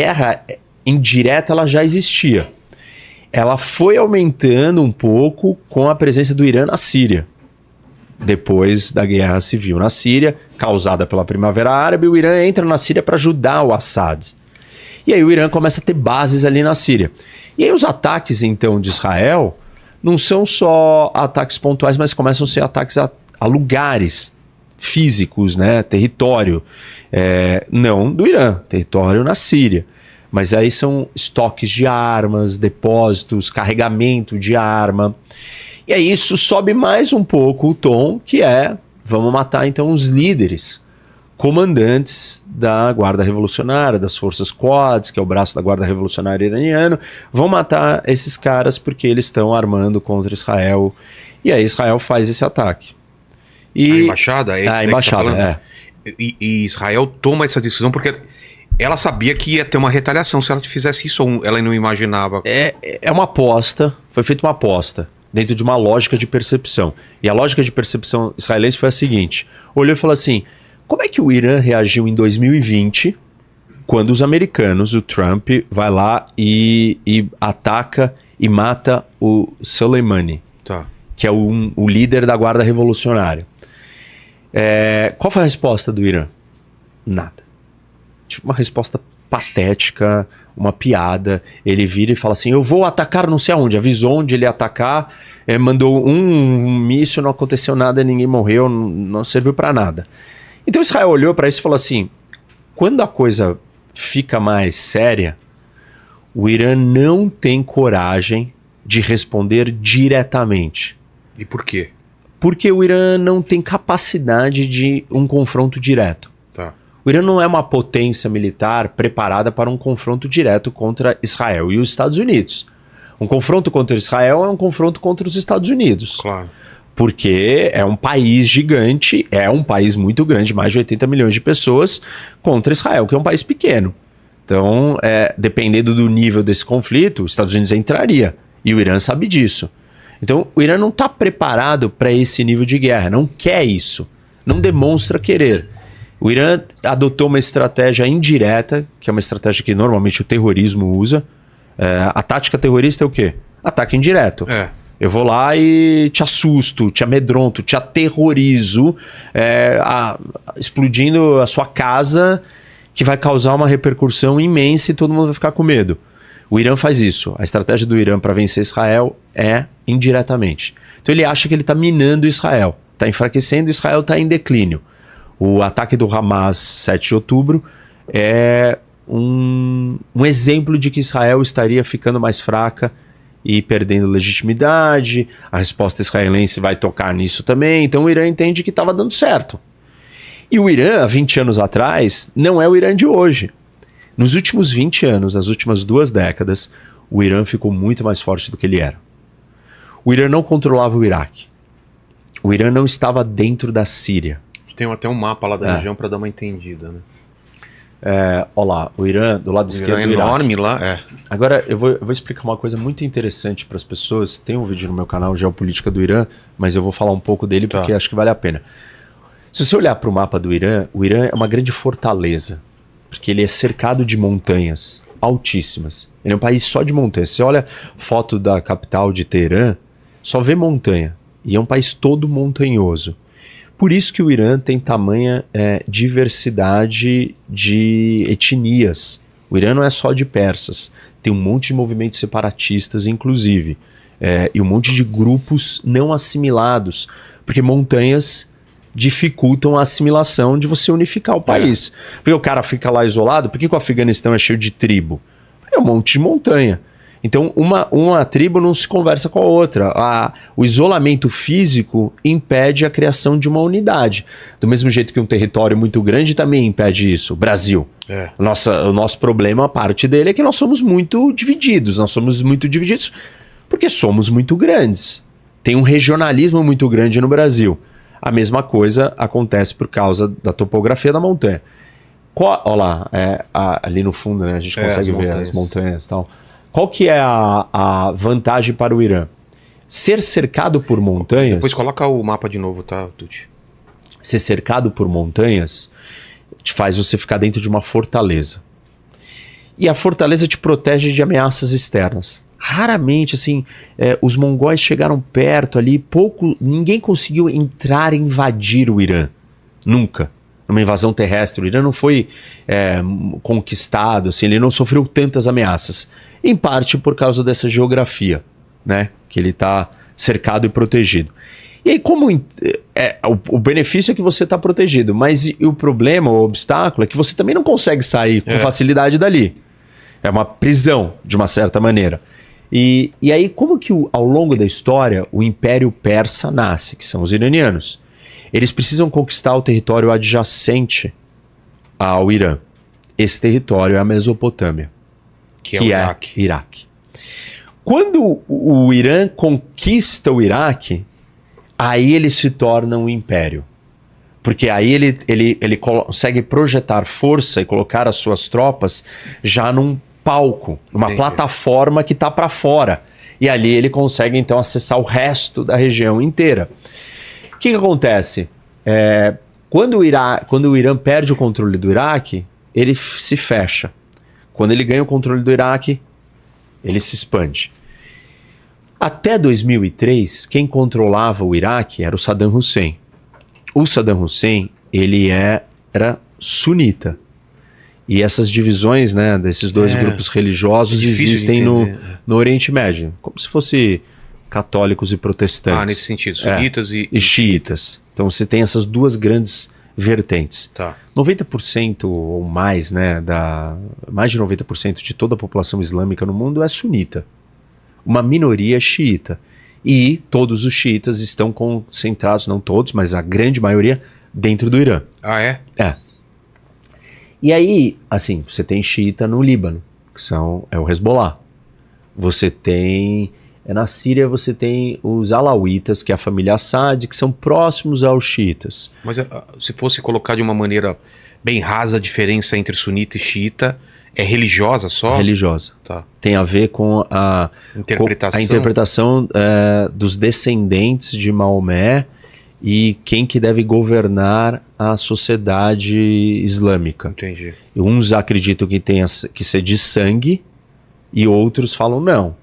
guerra indireta ela já existia. Ela foi aumentando um pouco com a presença do Irã na Síria. Depois da guerra civil na Síria, causada pela Primavera Árabe, o Irã entra na Síria para ajudar o Assad. E aí o Irã começa a ter bases ali na Síria. E aí os ataques, então, de Israel não são só ataques pontuais, mas começam a ser ataques a lugares físicos, né? Território. Não do Irã, território na Síria. Mas aí são estoques de armas, depósitos, carregamento de arma. E aí isso sobe mais um pouco o tom, que é, vamos matar então os líderes, comandantes da Guarda Revolucionária, das Forças Quds, que é o braço da Guarda Revolucionária iraniano, vão matar esses caras porque eles estão armando contra Israel. E aí Israel faz esse ataque. A embaixada? A embaixada, E Israel toma essa decisão porque ela sabia que ia ter uma retaliação se ela fizesse isso, ou ela não imaginava. É uma aposta, foi feita uma aposta dentro de uma lógica de percepção. E a lógica de percepção israelense foi a seguinte: olhou e falou assim, como é que o Irã reagiu em 2020, quando os americanos, o Trump, vai lá e ataca e mata o Soleimani, que é o líder da Guarda Revolucionária. Qual foi a resposta do Irã? Nada. Tipo, uma resposta patética, uma piada. Ele vira e fala assim, eu vou atacar não sei aonde. Avisou onde ele ia atacar, mandou um míssil, não aconteceu nada, ninguém morreu, não serviu para nada. Então Israel olhou para isso e falou assim, quando a coisa fica mais séria, o Irã não tem coragem de responder diretamente. E por quê? Porque o Irã não tem capacidade de um confronto direto. O Irã não é uma potência militar preparada para um confronto direto contra Israel e os Estados Unidos. Um confronto contra Israel é um confronto contra os Estados Unidos. Claro. Porque é um país gigante, é um país muito grande, mais de 80 milhões de pessoas, contra Israel, que é um país pequeno. Então, dependendo do nível desse conflito, os Estados Unidos entraria. E o Irã sabe disso. Então, o Irã não está preparado para esse nível de guerra, não quer isso, não demonstra querer. O Irã adotou uma estratégia indireta, que é uma estratégia que normalmente o terrorismo usa. A tática terrorista é o quê? Ataque indireto. Eu vou lá e te assusto, te amedronto, te aterrorizo, explodindo a sua casa, que vai causar uma repercussão imensa e todo mundo vai ficar com medo. O Irã faz isso. A estratégia do Irã para vencer Israel é indiretamente. Então ele acha que ele está minando Israel, está enfraquecendo, Israel está em declínio. O ataque do Hamas, 7 de outubro, é um exemplo de que Israel estaria ficando mais fraca e perdendo legitimidade. A resposta israelense vai tocar nisso também. Então o Irã entende que estava dando certo. E o Irã, há 20 anos atrás, não é o Irã de hoje. Nos últimos 20 anos, nas últimas 2 décadas, o Irã ficou muito mais forte do que ele era. O Irã não controlava o Iraque. O Irã não estava dentro da Síria. Tem até um mapa lá da região para dar uma entendida, né? Olha lá, o Irã, do lado esquerdo do Iraque. Enorme lá, Agora, eu vou explicar uma coisa muito interessante para as pessoas. Tem um vídeo no meu canal, Geopolítica do Irã, mas eu vou falar um pouco dele porque acho que vale a pena. Se você olhar para o mapa do Irã, o Irã é uma grande fortaleza, porque ele é cercado de montanhas altíssimas. Ele é um país só de montanhas. Você olha foto da capital de Teherã, só vê montanha. E é um país todo montanhoso. Por isso que o Irã tem tamanha diversidade de etnias. O Irã não é só de persas, tem um monte de movimentos separatistas, inclusive, e um monte de grupos não assimilados, porque montanhas dificultam a assimilação de você unificar o país. Porque o cara fica lá isolado, por que o Afeganistão é cheio de tribo? É um monte de montanha. Então, uma tribo não se conversa com a outra. O isolamento físico impede a criação de uma unidade. Do mesmo jeito que um território muito grande também impede isso. O Brasil. O nosso problema, a parte dele, é que nós somos muito divididos. Nós somos muito divididos porque somos muito grandes. Tem um regionalismo muito grande no Brasil. A mesma coisa acontece por causa da topografia da montanha. Olha lá, ali no fundo, né, a gente consegue ver as montanhas e tal. Qual que é a vantagem para o Irã? Ser cercado por montanhas... Depois coloca o mapa de novo, tá, Tuti? Ser cercado por montanhas te faz você ficar dentro de uma fortaleza. E a fortaleza te protege de ameaças externas. Raramente, assim, os mongóis chegaram perto ali, ninguém conseguiu entrar e invadir o Irã. Nunca. Numa invasão terrestre. O Irã não foi conquistado, assim, ele não sofreu tantas ameaças. Em parte por causa dessa geografia, né? Que ele está cercado e protegido. E aí, o benefício é que você está protegido, mas o problema, o obstáculo, é que você também não consegue sair com facilidade dali. É uma prisão, de uma certa maneira. E aí, como que ao longo da história o Império Persa nasce, que são os iranianos? Eles precisam conquistar o território adjacente ao Irã. Esse território é a Mesopotâmia, que é o Iraque. Quando o Irã conquista o Iraque, aí ele se torna um império. Porque aí ele consegue projetar força e colocar as suas tropas já num palco, numa plataforma que está para fora. E ali ele consegue então acessar o resto da região inteira. O que acontece? Quando o Irã perde o controle do Iraque, ele se fecha. Quando ele ganha o controle do Iraque, ele se expande. Até 2003, quem controlava o Iraque era o Saddam Hussein. O Saddam Hussein, ele era sunita. E essas divisões, né, desses dois grupos religiosos existem no Oriente Médio. Como se fosse católicos e protestantes. Nesse sentido, sunitas e xiitas. Então você tem essas duas grandes vertentes. Tá. 90% ou mais, né, mais de 90% de toda a população islâmica no mundo é sunita. Uma minoria é xiita. E todos os xiitas estão concentrados, não todos, mas a grande maioria, dentro do Irã. Ah, é? É. E aí, assim, você tem xiita no Líbano, que é o Hezbollah. Você tem... na Síria você tem os alauítas, que é a família Assad, que são próximos aos xiitas. Mas se fosse colocar de uma maneira bem rasa a diferença entre sunita e xiita, é religiosa só? Religiosa. Tá. Tem a ver com a interpretação dos descendentes de Maomé e quem que deve governar a sociedade islâmica. Entendi. Uns acreditam que tem que ser de sangue e outros falam não.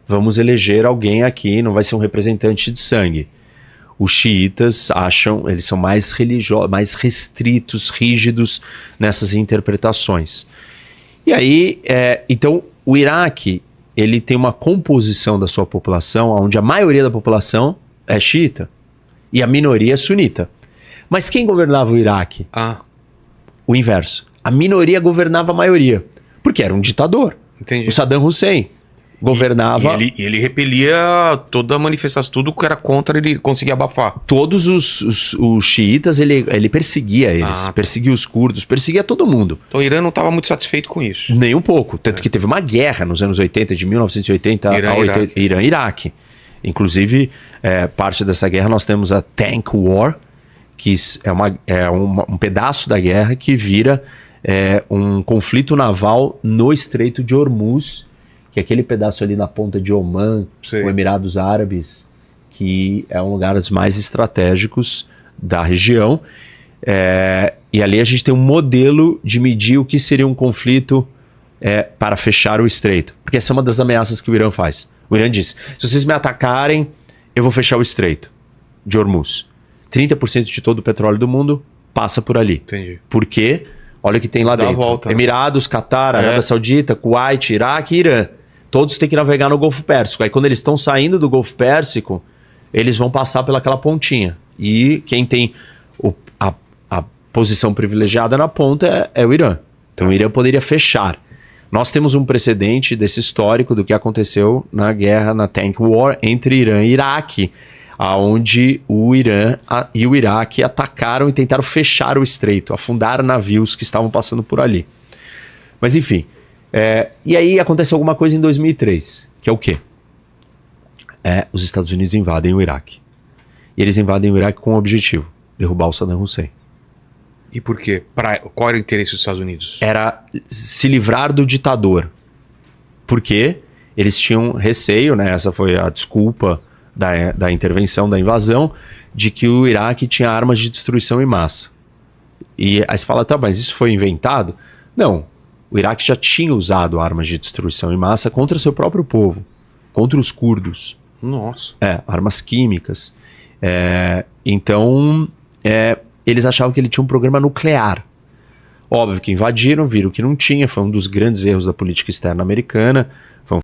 Vamos eleger alguém aqui, não vai ser um representante de sangue. Os xiitas eles são mais religiosos, mais restritos, rígidos nessas interpretações. E aí, então, o Iraque, ele tem uma composição da sua população, onde a maioria da população é xiita e a minoria é sunita. Mas quem governava o Iraque? O inverso. A minoria governava a maioria, porque era um ditador. Entendi. O Saddam Hussein governava... E ele repelia toda a manifestação, tudo que era contra, ele conseguia abafar. Todos os xiitas, ele perseguia eles, perseguia os curdos, perseguia todo mundo. Então o Irã não estava muito satisfeito com isso. Nem um pouco, tanto que teve uma guerra nos anos 80, de 1980 a Irã-Iraque. Inclusive, parte dessa guerra nós temos a Tank War, que é um pedaço da guerra que vira um conflito naval no Estreito de Hormuz, que é aquele pedaço ali na ponta de Omã, com Emirados Árabes, que é um lugar dos mais estratégicos da região. E ali a gente tem um modelo de medir o que seria um conflito para fechar o estreito. Porque essa é uma das ameaças que o Irã faz. O Irã diz, se vocês me atacarem, eu vou fechar o estreito de Hormuz. 30% de todo o petróleo do mundo passa por ali. Entendi. Por quê? Olha o que tem lá dentro. Volta, Emirados, Catar, Arábia Saudita, Kuwait, Iraque e Irã. Todos têm que navegar no Golfo Pérsico. Aí quando eles estão saindo do Golfo Pérsico, eles vão passar pelaquela pontinha. E quem tem a posição privilegiada na ponta é o Irã. Então o Irã poderia fechar. Nós temos um precedente desse histórico do que aconteceu na guerra, na Tank War, entre Irã e Iraque, onde o Irã e o Iraque atacaram e tentaram fechar o estreito, afundaram navios que estavam passando por ali. Mas enfim... e aí acontece alguma coisa em 2003, que é o quê? Os Estados Unidos invadem o Iraque. E eles invadem o Iraque com um objetivo, derrubar o Saddam Hussein. E por quê? Qual era o interesse dos Estados Unidos? Era se livrar do ditador. Porque eles tinham receio, né? Essa foi a desculpa da intervenção, da invasão, de que o Iraque tinha armas de destruição em massa. E aí você fala, tá, mas isso foi inventado? Não. O Iraque já tinha usado armas de destruição em massa contra seu próprio povo, contra os curdos. Nossa. Armas químicas. Então, eles achavam que ele tinha um programa nuclear. Óbvio que invadiram, viram que não tinha, foi um dos grandes erros da política externa americana.